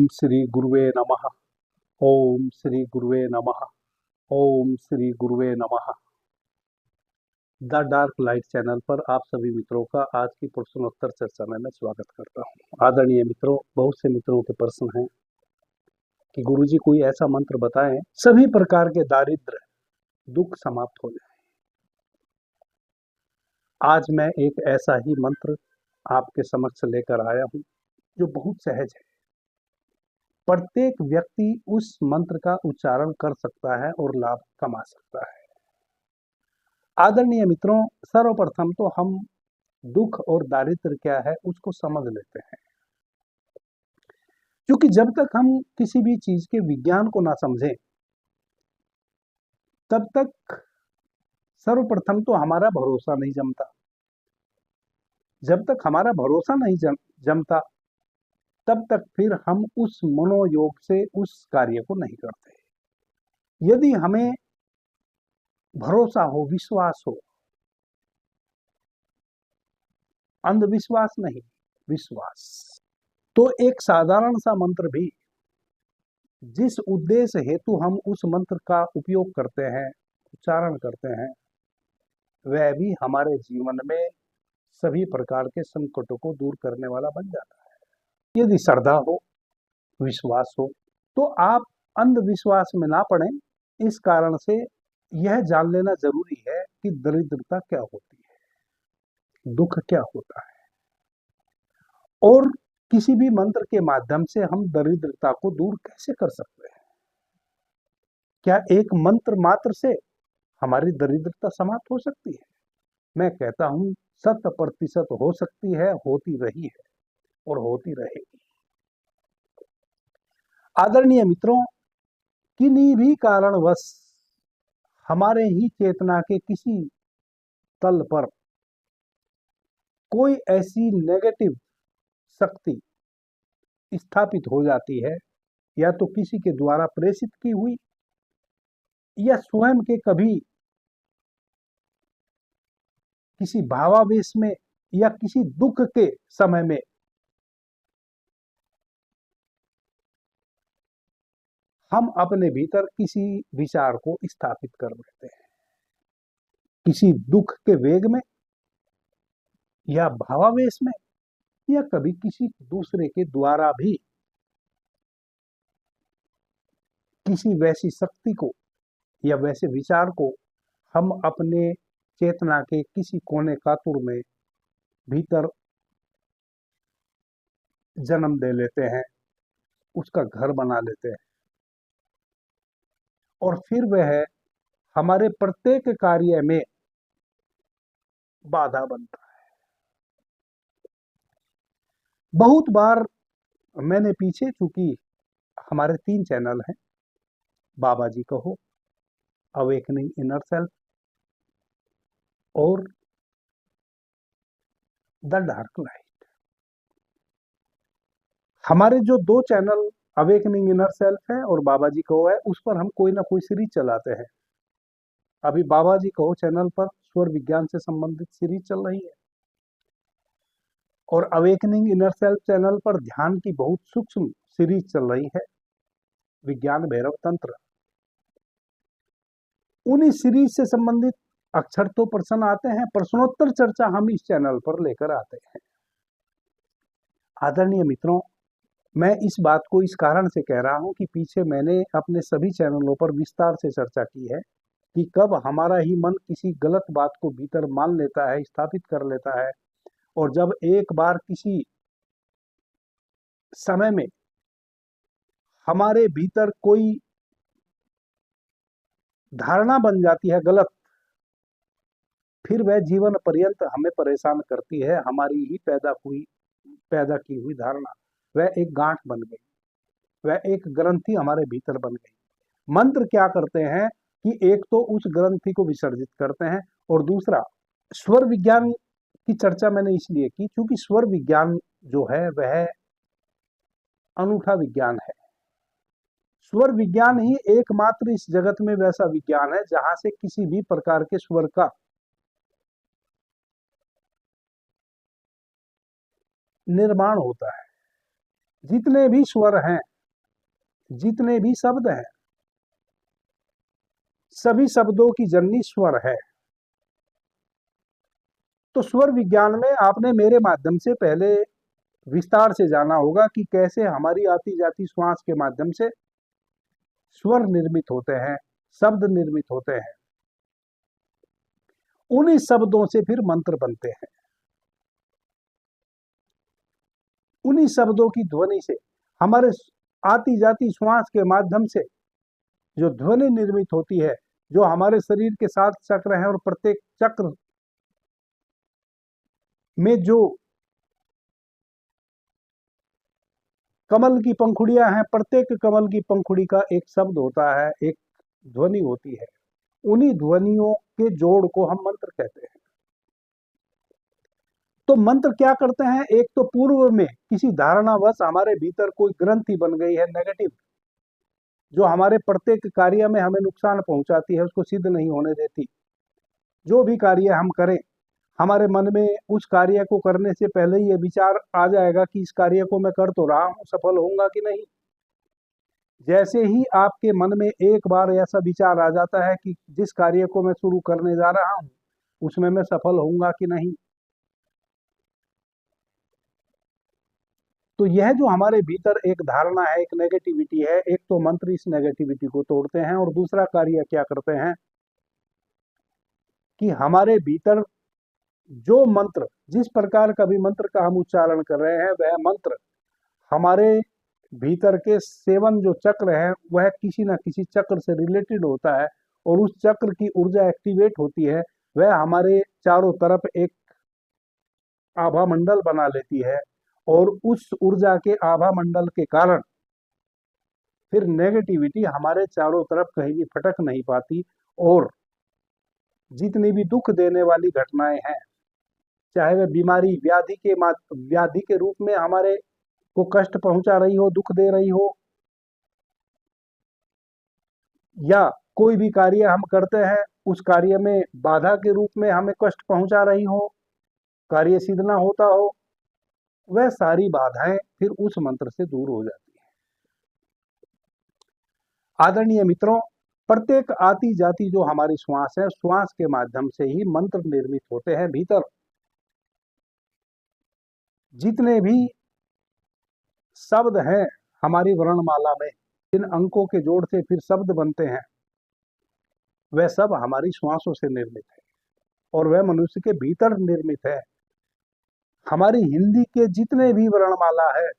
ओम श्री गुरुवे नमः। ओम श्री गुरुवे नमः। ओम श्री गुरुवे नमः। द डार्क लाइट चैनल पर आप सभी मित्रों का आज की प्रश्नोत्तर चर्चा में मैं स्वागत करता हूं। आदरणीय मित्रों, बहुत से मित्रों के प्रश्न हैं कि गुरुजी कोई ऐसा मंत्र बताएं सभी प्रकार के दारिद्र दुख समाप्त हो जाए। आज मैं एक ऐसा ही मंत्र आपके समक्ष लेकर आया हूं जो बहुत सहज है। प्रत्येक व्यक्ति उस मंत्र का उच्चारण कर सकता है और लाभ कमा सकता है। आदरणीय मित्रों, सर्वप्रथम तो हम दुख और दारिद्र्य क्या है उसको समझ लेते हैं, क्योंकि जब तक हम किसी भी चीज के विज्ञान को ना समझें तब तक सर्वप्रथम तो हमारा भरोसा नहीं जमता। जब तक हमारा भरोसा नहीं जमता तब तक फिर हम उस मनोयोग से उस कार्य को नहीं करते। यदि हमें भरोसा हो, विश्वास हो, अंधविश्वास नहीं, विश्वास, तो एक साधारण सा मंत्र भी जिस उद्देश्य हेतु हम उस मंत्र का उपयोग करते हैं, उच्चारण करते हैं, वह भी हमारे जीवन में सभी प्रकार के संकटों को दूर करने वाला बन जाता है। यदि श्रद्धा हो, विश्वास हो, तो आप अंधविश्वास में ना पड़ें। इस कारण से यह जान लेना जरूरी है कि दरिद्रता क्या होती है, दुख क्या होता है, और किसी भी मंत्र के माध्यम से हम दरिद्रता को दूर कैसे कर सकते हैं। क्या एक मंत्र मात्र से हमारी दरिद्रता समाप्त हो सकती है? मैं कहता हूं 100% हो सकती है, होती रही है और होती रहेगी। आदरणीय मित्रों, किन्हीं भी कारणवश हमारे ही चेतना के किसी तल पर कोई ऐसी नेगेटिव शक्ति स्थापित हो जाती है, या तो किसी के द्वारा प्रेषित की हुई या स्वयं के कभी किसी भावावेश में या किसी दुख के समय में हम अपने भीतर किसी विचार को स्थापित कर देते हैं, किसी दुख के वेग में या भावावेश में, या कभी किसी दूसरे के द्वारा भी किसी वैसी शक्ति को या वैसे विचार को हम अपने चेतना के किसी कोने कातुर में भीतर जन्म दे लेते हैं, उसका घर बना लेते हैं, और फिर वह हमारे प्रत्येक कार्य में बाधा बनता है। बहुत बार मैंने पीछे, चूंकि हमारे 3 चैनल हैं, बाबा जी कहो, अवेकनिंग इनर सेल्फ और द डार्क लाइट, हमारे जो 2 चैनल अवेकनिंग इनर सेल्फ है और बाबा जी कहो है, उस पर हम कोई ना कोई सीरीज चलाते हैं। अभी बाबा जी कहो चैनल पर स्वर विज्ञान से संबंधित सीरीज चल रही है, और अवेकनिंग इनर सेल्फ चैनल पर ध्यान की बहुत सूक्ष्म सीरीज चल रही है, विज्ञान भैरव तंत्र। उन्हीं सीरीज से संबंधित अक्षर तो प्रश्न आते हैं, प्रश्नोत्तर चर्चा हम इस चैनल पर लेकर आते हैं। आदरणीय मित्रों, मैं इस बात को इस कारण से कह रहा हूं कि पीछे मैंने अपने सभी चैनलों पर विस्तार से चर्चा की है कि कब हमारा ही मन किसी गलत बात को भीतर मान लेता है, स्थापित कर लेता है, और जब एक बार किसी समय में हमारे भीतर कोई धारणा बन जाती है गलत, फिर वह जीवन पर्यंत हमें परेशान करती है। हमारी ही पैदा की हुई धारणा वह एक गांठ बन गई, वह एक ग्रंथि हमारे भीतर बन गई। मंत्र क्या करते हैं कि एक तो उस ग्रंथि को विसर्जित करते हैं, और दूसरा स्वर विज्ञान की चर्चा मैंने इसलिए की क्योंकि स्वर विज्ञान जो है वह अनूठा विज्ञान है। स्वर विज्ञान ही एकमात्र इस जगत में वैसा विज्ञान है जहां से किसी भी प्रकार के स्वर का निर्माण होता है। जितने भी स्वर हैं जितने भी शब्द हैं सभी शब्दों की जननी स्वर है। तो स्वर विज्ञान में आपने मेरे माध्यम से पहले विस्तार से जाना होगा कि कैसे हमारी आती जाती श्वास के माध्यम से स्वर निर्मित होते हैं, शब्द निर्मित होते हैं। उन्हीं शब्दों से फिर मंत्र बनते हैं। उन्हीं शब्दों की ध्वनि से हमारे आती जाती श्वास के माध्यम से जो ध्वनि निर्मित होती है, जो हमारे शरीर के 7 चक्र हैं और प्रत्येक चक्र में जो कमल की पंखुड़ियां हैं, प्रत्येक कमल की पंखुड़ी का एक शब्द होता है, एक ध्वनि होती है। उन्हीं ध्वनियों के जोड़ को हम मंत्र कहते हैं। तो मंत्र क्या करते हैं? एक तो पूर्व में किसी धारणावश हमारे भीतर कोई ग्रंथि बन गई है नेगेटिव, जो हमारे प्रत्येक कार्य में हमें नुकसान पहुंचाती है, उसको सिद्ध नहीं होने देती। जो भी कार्य हम करें, हमारे मन में उस कार्य को करने से पहले ही ये विचार आ जाएगा कि इस कार्य को मैं कर तो रहा हूं, सफल होऊंगा कि नहीं। जैसे ही आपके मन में एक बार ऐसा विचार आ जाता है कि जिस कार्य को मैं शुरू करने जा रहा हूं उसमें मैं सफल होऊंगा कि नहीं, तो यह जो हमारे भीतर एक धारणा है, एक नेगेटिविटी है, एक तो मंत्र इस नेगेटिविटी को तोड़ते हैं और दूसरा कार्य क्या करते हैं कि हमारे भीतर जो मंत्र, जिस प्रकार का भी मंत्र का हम उच्चारण कर रहे हैं, वह मंत्र हमारे भीतर के 7 जो चक्र है वह किसी ना किसी चक्र से रिलेटेड होता है और उस चक्र की ऊर्जा एक्टिवेट होती है। वह हमारे चारों तरफ एक आभा मंडल बना लेती है और उस ऊर्जा के आभा मंडल के कारण फिर नेगेटिविटी हमारे चारों तरफ कहीं भी फटक नहीं पाती और जितनी भी दुख देने वाली घटनाएं हैं, चाहे वह बीमारी व्याधि के रूप में हमारे को कष्ट पहुंचा रही हो, दुख दे रही हो, या कोई भी कार्य हम करते हैं उस कार्य में बाधा के रूप में हमें कष्ट पहुंचा रही हो, कार्य सिद्ध ना होता हो, वह सारी बाधाएं फिर उस मंत्र से दूर हो जाती है। आदरणीय मित्रों, प्रत्येक आती जाती जो हमारी श्वास है, श्वास के माध्यम से ही मंत्र निर्मित होते हैं। भीतर जितने भी शब्द हैं हमारी वर्णमाला में, जिन अंकों के जोड़ से फिर शब्द बनते हैं, वह सब हमारी श्वासों से निर्मित है और वह मनुष्य के भीतर निर्मित है। हमारी हिंदी के जितने भी वर्णमाला है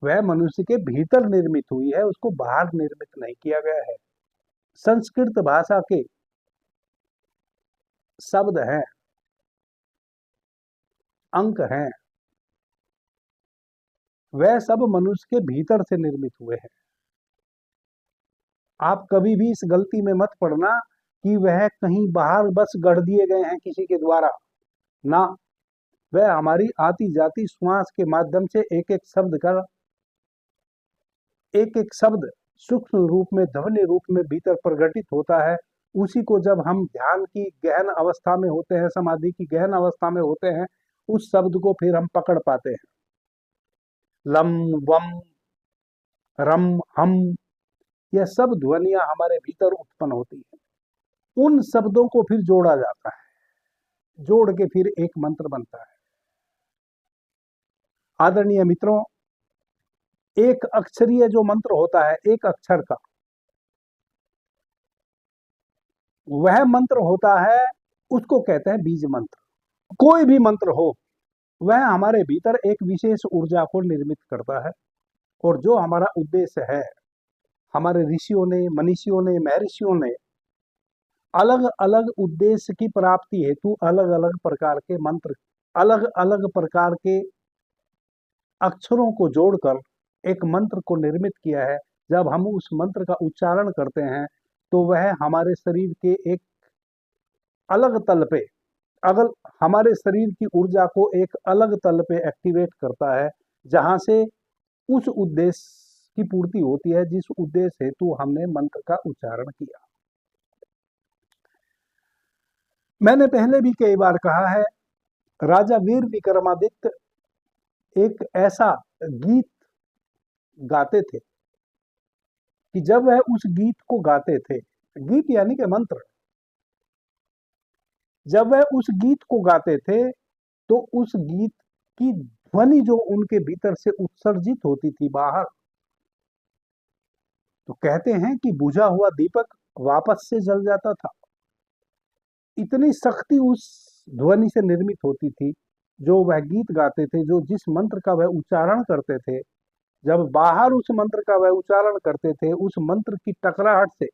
वह मनुष्य के भीतर निर्मित हुई है, उसको बाहर निर्मित नहीं किया गया है। संस्कृत भाषा के शब्द हैं, अंक हैं, वह सब मनुष्य के भीतर से निर्मित हुए हैं। आप कभी भी इस गलती में मत पड़ना कि वह कहीं बाहर बस गढ़ दिए गए हैं किसी के द्वारा, ना, वह हमारी आती जाती श्वास के माध्यम से एक एक शब्द सूक्ष्म रूप में, ध्वनि रूप में भीतर प्रकटित होता है। उसी को जब हम ध्यान की गहन अवस्था में होते हैं, समाधि की गहन अवस्था में होते हैं, उस शब्द को फिर हम पकड़ पाते हैं। लम, वम, रम, हम, यह सब ध्वनियां हमारे भीतर उत्पन्न होती हैं। उन शब्दों को फिर जोड़ा जाता है, जोड़ के फिर एक मंत्र बनता है। आदरणीय मित्रों, एक अक्षरीय जो मंत्र होता है, एक अक्षर का, वह मंत्र होता है, उसको कहते हैं बीज मंत्र। कोई भी मंत्र हो, वह हमारे भीतर एक विशेष ऊर्जा को निर्मित करता है और जो हमारा उद्देश्य है, हमारे ऋषियों ने, मनीषियों ने, महर्षियों ने अलग अलग उद्देश्य की प्राप्ति हेतु अलग अलग प्रकार के मंत्र, अलग अलग प्रकार के अक्षरों को जोड़कर एक मंत्र को निर्मित किया है। जब हम उस मंत्र का उच्चारण करते हैं तो वह हमारे शरीर के एक अलग तल पे, अगर हमारे शरीर की ऊर्जा को एक अलग तल पे एक्टिवेट करता है, जहां से उस उद्देश्य की पूर्ति होती है जिस उद्देश्य हेतु हमने मंत्र का उच्चारण किया। मैंने पहले भी कई बार कहा है, राजा वीर विक्रमादित्य एक ऐसा गीत गाते थे कि जब वह उस गीत को गाते थे, गीत यानी कि मंत्र, जब वह उस गीत को गाते थे तो उस गीत की ध्वनि जो उनके भीतर से उत्सर्जित होती थी बाहर, तो कहते हैं कि बुझा हुआ दीपक वापस से जल जाता था। इतनी शक्ति उस ध्वनि से निर्मित होती थी। जो वह गीत गाते थे, जो जिस मंत्र का वह उच्चारण करते थे, जब बाहर उस मंत्र का वह उच्चारण करते थे, उस मंत्र की टकराहट से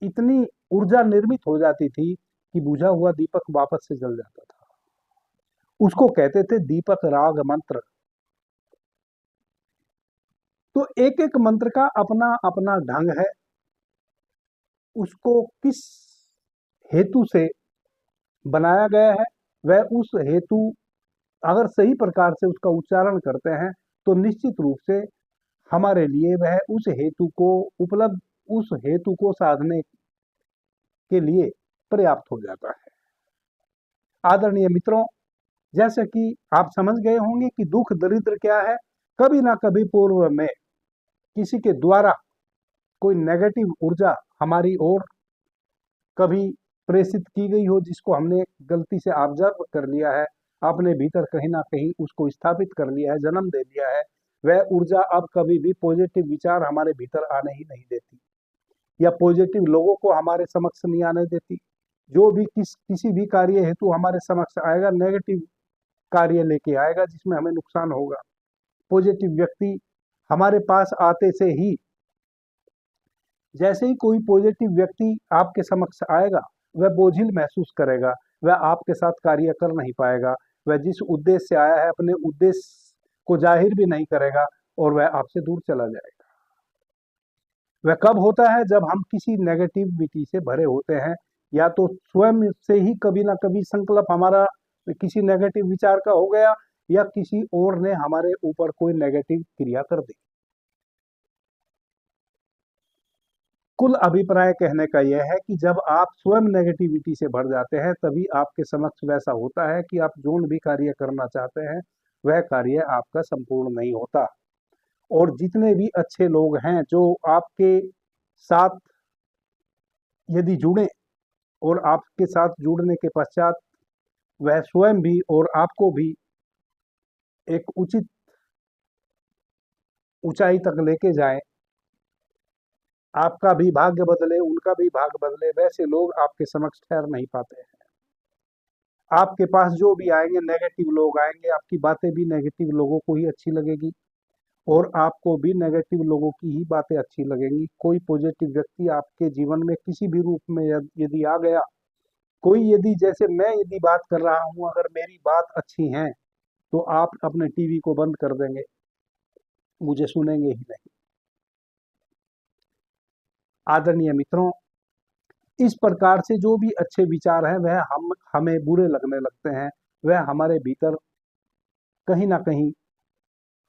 इतनी ऊर्जा निर्मित हो जाती थी कि बुझा हुआ दीपक वापस से जल जाता था। उसको कहते थे दीपक राग मंत्र। तो एक एक मंत्र का अपना अपना ढंग है। उसको किस हेतु से बनाया गया है, वह उस हेतु अगर सही प्रकार से उसका उच्चारण करते हैं तो निश्चित रूप से हमारे लिए वह उस हेतु को उपलब्ध, उस हेतु को साधने के लिए पर्याप्त हो जाता है। आदरणीय मित्रों, जैसे कि आप समझ गए होंगे कि दुख दरिद्र क्या है। कभी ना कभी पूर्व में किसी के द्वारा कोई नेगेटिव ऊर्जा हमारी ओर कभी प्रेषित की गई हो, जिसको हमने गलती से ऑब्जर्व कर लिया है, अपने भीतर कहीं ना कहीं उसको स्थापित कर लिया है, जन्म दे दिया है। वह ऊर्जा अब कभी भी पॉजिटिव विचार हमारे भीतर आने ही नहीं देती, या पॉजिटिव लोगों को हमारे समक्ष नहीं आने देती। जो भी किसी भी कार्य हेतु हमारे समक्ष आएगा, नेगेटिव कार्य लेके आएगा जिसमें हमें नुकसान होगा। पॉजिटिव व्यक्ति हमारे पास आते से ही, जैसे ही कोई पॉजिटिव व्यक्ति आपके समक्ष आएगा, वह बोझिल महसूस करेगा, वह आपके साथ कार्य कर नहीं पाएगा। वह जिस उद्देश्य से आया है अपने उद्देश्य को जाहिर भी नहीं करेगा और वह आपसे दूर चला जाएगा। वह कब होता है? जब हम किसी नेगेटिविटी से भरे होते हैं, या तो स्वयं से ही कभी ना कभी संकल्प हमारा किसी नेगेटिव विचार का हो गया, या किसी और ने हमारे ऊपर कोई नेगेटिव क्रिया कर दी। कुल अभिप्राय कहने का यह है कि जब आप स्वयं नेगेटिविटी से भर जाते हैं, तभी आपके समक्ष वैसा होता है कि आप जो भी कार्य करना चाहते हैं वह कार्य आपका संपूर्ण नहीं होता। और जितने भी अच्छे लोग हैं जो आपके साथ यदि जुड़े, और आपके साथ जुड़ने के पश्चात वह स्वयं भी और आपको भी एक उचित ऊंचाई तक लेके जाएं, आपका भी भाग्य बदले, उनका भी भाग्य बदले, वैसे लोग आपके समक्ष ठहर नहीं पाते हैं। आपके पास जो भी आएंगे नेगेटिव लोग आएंगे, आपकी बातें भी नेगेटिव लोगों को ही अच्छी लगेगी और आपको भी नेगेटिव लोगों की ही बातें अच्छी लगेंगी। कोई पॉजिटिव व्यक्ति आपके जीवन में किसी भी रूप में यदि आ गया, कोई यदि, जैसे मैं यदि बात कर रहा हूं, अगर मेरी बात अच्छी है तो आप अपने टीवी को बंद कर देंगे, मुझे सुनेंगे ही नहीं। आदरणीय मित्रों, इस प्रकार से जो भी अच्छे विचार हैं वह हमें बुरे लगने लगते हैं। वह हमारे भीतर कहीं ना कहीं,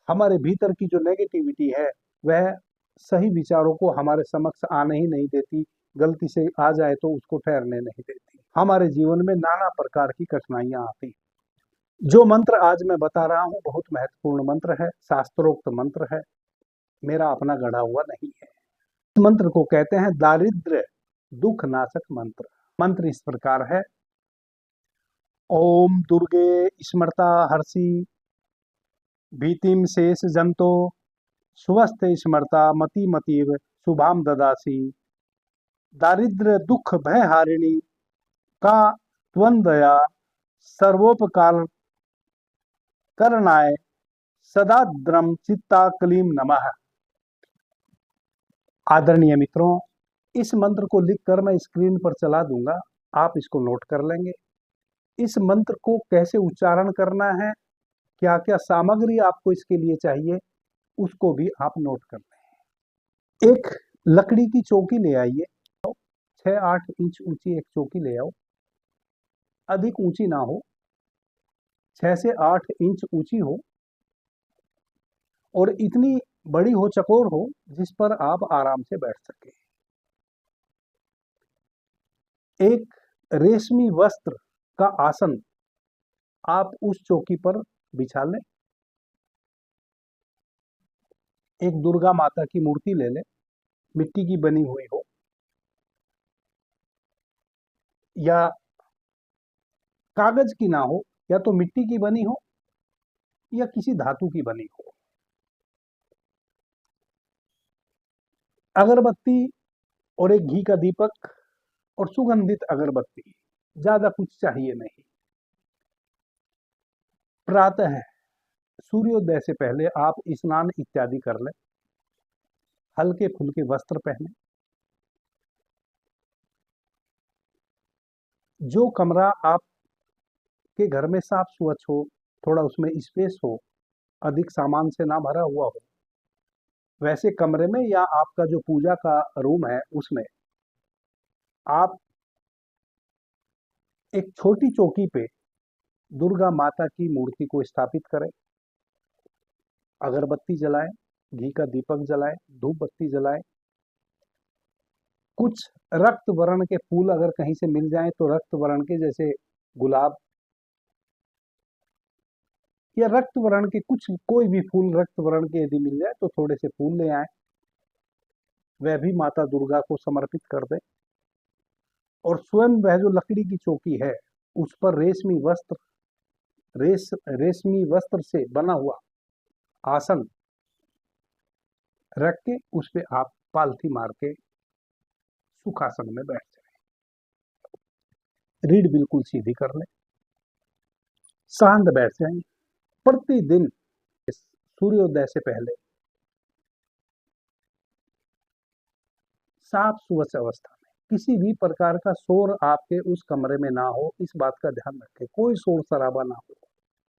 हमारे भीतर की जो नेगेटिविटी है वह सही विचारों को हमारे समक्ष आने ही नहीं देती। गलती से आ जाए तो उसको ठहरने नहीं देती। हमारे जीवन में नाना प्रकार की कठिनाइयां आती। जो मंत्र आज मैं बता रहा हूं बहुत महत्वपूर्ण मंत्र है, शास्त्रोक्त मंत्र है, मेरा अपना गढ़ा हुआ नहीं है। इस मंत्र को कहते हैं दारिद्र्य दुख नाशक मंत्र। मंत्र इस प्रकार है: ओम दुर्गे स्मृता हर्षि भीतिम शेष जंतो स्वस्थ स्मृता मति मतीव शुभाम ददासी। दारिद्र्य दुख भय हारिणी का त्वंदया सर्वोपकार करनाय सदा द्रम चित्ता कलीम नमः। आदरणीय मित्रों, इस मंत्र को लिखकर मैं स्क्रीन पर चला दूंगा, आप इसको नोट कर लेंगे। इस मंत्र को कैसे उच्चारण करना है, क्या क्या सामग्री आपको इसके लिए चाहिए, उसको भी आप नोट कर लें। एक लकड़ी की चौकी ले आइए, 6-8 इंच ऊंची एक चौकी ले आओ, अधिक ऊंची ना हो, 6 से 8 इंच ऊंची हो और इतनी बड़ी हो, चकोर हो, जिस पर आप आराम से बैठ सके। एक रेशमी वस्त्र का आसन आप उस चौकी पर बिछा लें। एक दुर्गा माता की मूर्ति ले ले, मिट्टी की बनी हुई हो या कागज की ना हो, या तो मिट्टी की बनी हो या किसी धातु की बनी हो। अगरबत्ती और एक घी का दीपक और सुगंधित अगरबत्ती, ज्यादा कुछ चाहिए नहीं। प्रातः सूर्योदय से पहले आप स्नान इत्यादि कर लें, हल्के फुल्के वस्त्र पहने, जो कमरा आपके घर में साफ स्वच्छ हो, थोड़ा उसमें स्पेस हो, अधिक सामान से ना भरा हुआ हो, वैसे कमरे में या आपका जो पूजा का रूम है उसमें आप एक छोटी चौकी पे दुर्गा माता की मूर्ति को स्थापित करें, अगरबत्ती जलाएं, घी का दीपक जलाएं, धूप बत्ती जलाएं, कुछ रक्त वर्ण के फूल अगर कहीं से मिल जाएं तो रक्त वर्ण के, जैसे गुलाब या रक्त वर्ण के कुछ कोई भी फूल रक्त वर्ण के यदि मिल जाए तो थोड़े से फूल ले आए, वह भी माता दुर्गा को समर्पित कर दें। और स्वयं वह जो लकड़ी की चौकी है उस पर रेशमी वस्त्र से बना हुआ आसन रख के उस पे आप पालथी मार के सुखासन में बैठ जाएं, रीढ़ बिल्कुल सीधी कर लें, शांत बैठ जाएं। प्रतिदिन सूर्योदय से पहले साफ स्वच्छ अवस्था में किसी भी प्रकार का शोर आपके उस कमरे में ना हो, इस बात का ध्यान रखें, कोई शोर शराबा ना हो,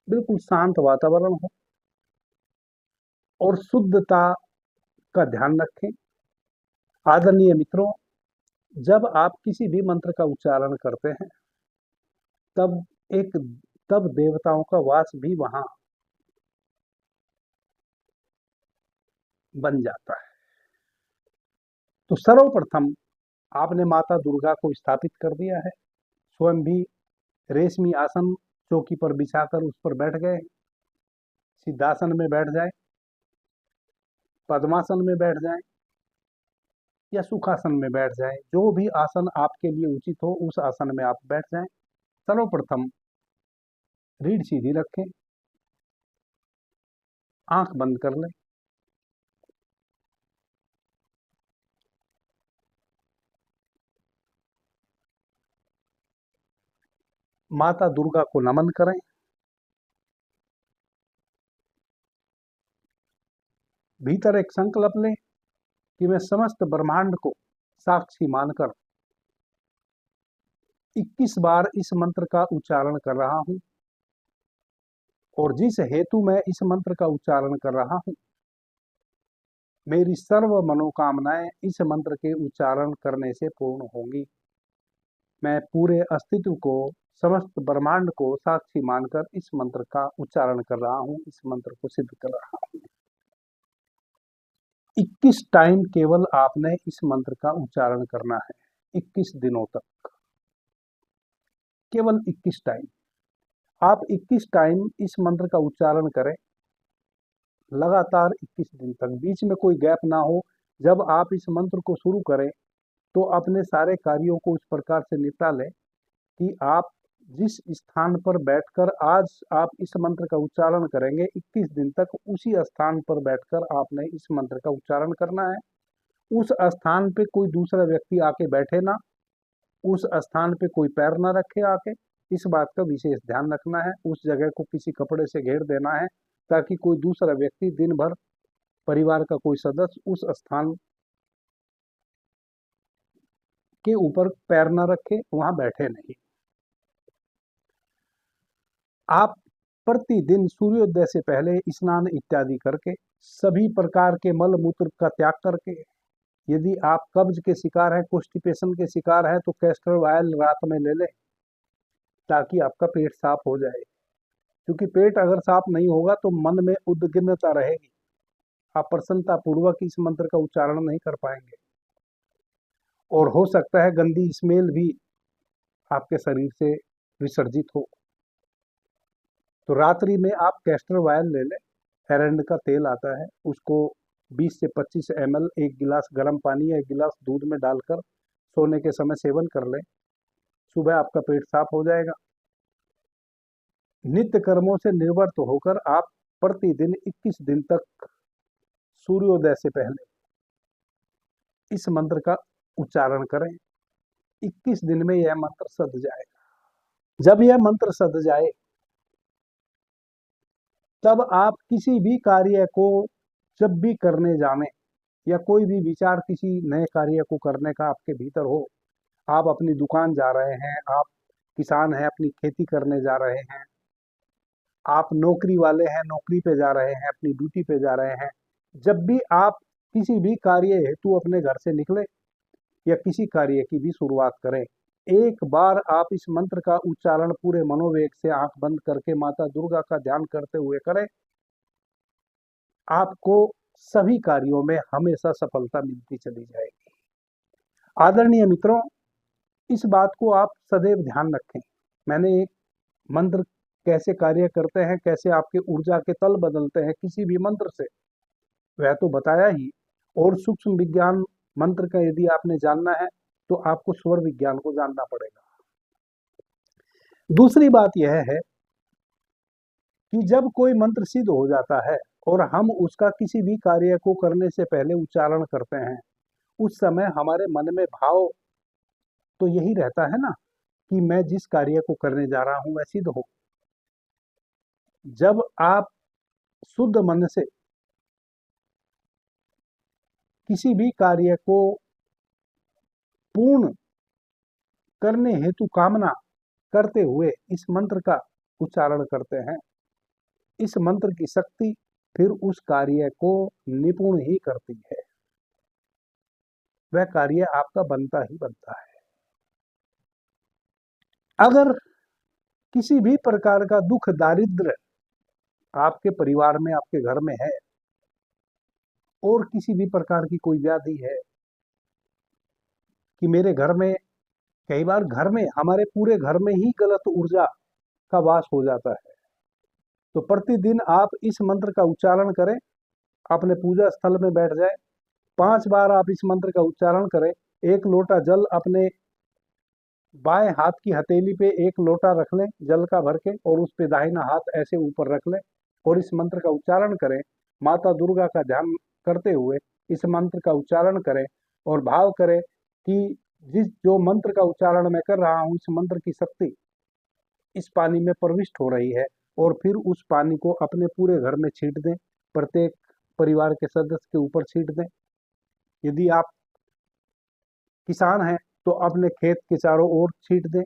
बिल्कुल शांत वातावरण हो और शुद्धता का ध्यान रखें। आदरणीय मित्रों, जब आप किसी भी मंत्र का उच्चारण करते हैं तब एक तब देवताओं का वास भी वहां बन जाता है। तो सर्वप्रथम आपने माता दुर्गा को स्थापित कर दिया है, स्वयं भी रेशमी आसन चौकी पर बिछाकर उस पर बैठ गए, सिद्धासन में बैठ जाए, पद्मासन में बैठ जाए या सुखासन में बैठ जाए, जो भी आसन आपके लिए उचित हो उस आसन में आप बैठ जाएं। सर्वप्रथम रीढ़ सीधी रखें, आंख बंद कर लें, माता दुर्गा को नमन करें, भीतर एक संकल्प लें कि मैं समस्त ब्रह्मांड को साक्षी मानकर 21 बार इस मंत्र का उच्चारण कर रहा हूं, और जिस हेतु मैं इस मंत्र का उच्चारण कर रहा हूं, मेरी सर्व मनोकामनाएं इस मंत्र के उच्चारण करने से पूर्ण होंगी। मैं पूरे अस्तित्व को, समस्त ब्रह्मांड को साक्षी मानकर इस मंत्र का उच्चारण कर रहा हूं, इस मंत्र को सिद्ध कर रहा हूं। 21 टाइम केवल आपने इस मंत्र का उच्चारण करना है, 21 दिनों तक, केवल 21 टाइम। आप 21 टाइम इस मंत्र का उच्चारण करें, लगातार 21 दिन तक, बीच में कोई गैप ना हो। जब आप इस मंत्र को शुरू करें तो अपने सारे कार्यों को इस प्रकार से निपटा लें कि आप जिस स्थान पर बैठकर आज आप इस मंत्र का उच्चारण करेंगे, 21 दिन तक उसी स्थान पर बैठकर आपने इस मंत्र का उच्चारण करना है। उस स्थान पे कोई दूसरा व्यक्ति आके बैठे ना, उस स्थान पे कोई पैर ना रखे आके, इस बात का विशेष ध्यान रखना है। उस जगह को किसी कपड़े से घेर देना है ताकि कोई दूसरा व्यक्ति, दिन भर परिवार का कोई सदस्य उस स्थान के ऊपर पैर न रखे, वहां बैठे नहीं। आप प्रतिदिन सूर्योदय से पहले स्नान इत्यादि करके, सभी प्रकार के मल मूत्र का त्याग करके, यदि आप कब्ज के शिकार हैं, कॉन्स्टिपेशन के शिकार हैं, तो कैस्टर ऑयल रात में ले लें ताकि आपका पेट साफ हो जाए। क्योंकि पेट अगर साफ नहीं होगा तो मन में उद्विग्नता रहेगी, आप प्रसन्नता पूर्वक इस मंत्र का उच्चारण नहीं कर पाएंगे और हो सकता है गंदी स्मेल भी आपके शरीर से विसर्जित हो। तो रात्रि में आप कैस्टर ऑयल ले लें, एरंड का तेल आता है, उसको 20 से 25 ml एक गिलास गर्म पानी या एक गिलास दूध में डालकर सोने के समय सेवन कर लें। सुबह आपका पेट साफ हो जाएगा। नित्य कर्मों से निवृत्त होकर आप प्रतिदिन 21 दिन तक सूर्योदय से पहले इस मंत्र का उच्चारण करें। 21 दिन में यह मंत्र सध जाएगा। जब यह मंत्र सध जाए तब आप किसी भी कार्य को जब भी करने जाने या कोई भी विचार किसी नए कार्य को करने का आपके भीतर हो, आप अपनी दुकान जा रहे हैं, आप किसान हैं अपनी खेती करने जा रहे हैं, आप नौकरी वाले हैं नौकरी पे जा रहे हैं, अपनी ड्यूटी पे जा रहे हैं, जब भी आप किसी भी कार्य हेतु अपने घर से निकले या किसी कार्य की भी शुरुआत करें, एक बार आप इस मंत्र का उच्चारण पूरे मनोवेग से आंख बंद करके माता दुर्गा का ध्यान करते हुए करें। आपको सभी कार्यों में हमेशा सफलता मिलती चली जाएगी। आदरणीय मित्रों, इस बात को आप सदैव ध्यान रखें। मैंने एक मंत्र कैसे कार्य करते हैं, कैसे आपके ऊर्जा के तल बदलते हैं किसी भी मंत्र से, वह तो बताया ही। और सूक्ष्म विज्ञान मंत्र का यदि आपने जानना है तो आपको स्वर विज्ञान को जानना पड़ेगा। दूसरी बात यह है कि जब कोई मंत्र सिद्ध हो जाता है और हम उसका किसी भी कार्य को करने से पहले उच्चारण करते हैं, उस समय हमारे मन में भाव तो यही रहता है ना कि मैं जिस कार्य को करने जा रहा हूं वह सिद्ध हो। जब आप शुद्ध मन से किसी भी कार्य को पूर्ण करने हेतु कामना करते हुए इस मंत्र का उच्चारण करते हैं, इस मंत्र की शक्ति फिर उस कार्य को निपुण ही करती है। वह कार्य आपका बनता ही बनता है। अगर किसी भी प्रकार का दुख दारिद्र आपके परिवार में आपके घर में है और किसी भी प्रकार की कोई व्याधि है कि मेरे घर में, कई बार घर में हमारे पूरे घर में ही गलत ऊर्जा का वास हो जाता है, तो प्रतिदिन आप इस मंत्र का उच्चारण करें, अपने पूजा स्थल में बैठ जाए, 5 बार आप इस मंत्र का उच्चारण करें। 1 लोटा जल अपने बाएं हाथ की हथेली पे 1 लोटा रख लें जल का भर के, और उस पे दाहिना हाथ ऐसे ऊपर रख लें और इस मंत्र का उच्चारण करें। माता दुर्गा का ध्यान करते हुए इस मंत्र का उच्चारण करें और भाव करें कि जो मंत्र का उच्चारण मैं कर रहा हूं, इस मंत्र की शक्ति इस पानी में प्रविष्ट हो रही है, और फिर उस पानी को अपने पूरे घर में छींट दें, प्रत्येक परिवार के सदस्य के ऊपर छींट दें। यदि आप किसान हैं तो अपने खेत के चारों ओर छींट दें।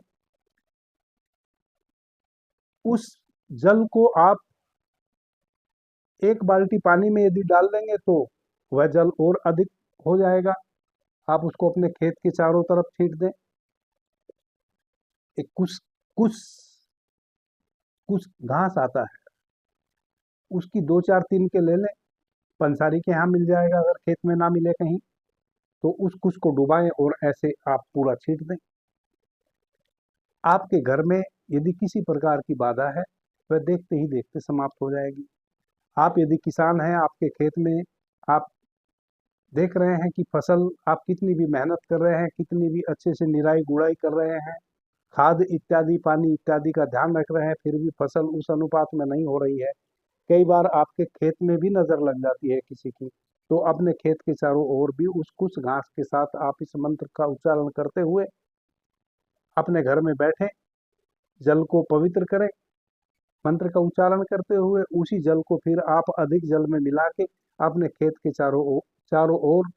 उस जल को आप 1 बाल्टी पानी में यदि डाल देंगे तो वह जल और अधिक हो जाएगा। आप उसको अपने खेत के चारों तरफ छींट दें। एक कुछ कुछ कुछ घास आता है, उसकी 2-4 तिनके ले लें, पंसारी के यहाँ मिल जाएगा, अगर खेत में ना मिले कहीं तो उस कुछ को डुबाएं और ऐसे आप पूरा छींट दें। आपके घर में यदि किसी प्रकार की बाधा है वह देखते ही देखते समाप्त हो जाएगी। आप यदि किसान हैं, आपके खेत में आप देख रहे हैं कि फसल आप कितनी भी मेहनत कर रहे हैं, कितनी भी अच्छे से निराई गुड़ाई कर रहे हैं, खाद इत्यादि पानी इत्यादि का ध्यान रख रहे हैं, फिर भी फसल उस अनुपात में नहीं हो रही है। कई बार आपके खेत में भी नजर लग जाती है किसी की, तो अपने खेत के चारों ओर भी उस कुछ घास के साथ आप इस मंत्र का उच्चारण करते हुए अपने घर में बैठे जल को पवित्र करें। मंत्र का उच्चारण करते हुए उसी जल को फिर आप अधिक जल में मिला के अपने खेत के चारों ओर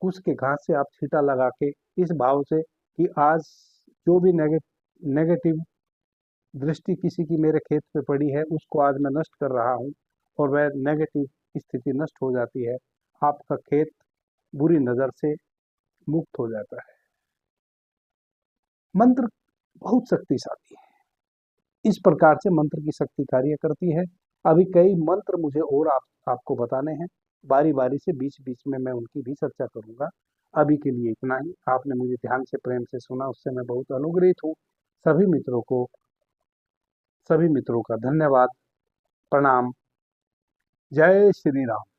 कुछ के घास से आप छींटा लगा के इस भाव से कि आज जो भी नेगेटिव दृष्टि किसी की मेरे खेत पे पड़ी है उसको आज मैं नष्ट कर रहा हूँ, और वह नेगेटिव स्थिति नष्ट हो जाती है, आपका खेत बुरी नजर से मुक्त हो जाता है। मंत्र बहुत शक्तिशाली है। इस प्रकार से मंत्र की शक्ति कार्य करती है। अभी कई मंत्र मुझे और आपको बताने हैं, बारी बारी से बीच बीच में मैं उनकी भी चर्चा करूंगा। अभी के लिए इतना ही। आपने मुझे ध्यान से प्रेम से सुना, उससे मैं बहुत अनुग्रहित हूँ। सभी मित्रों का धन्यवाद, प्रणाम, जय श्री राम।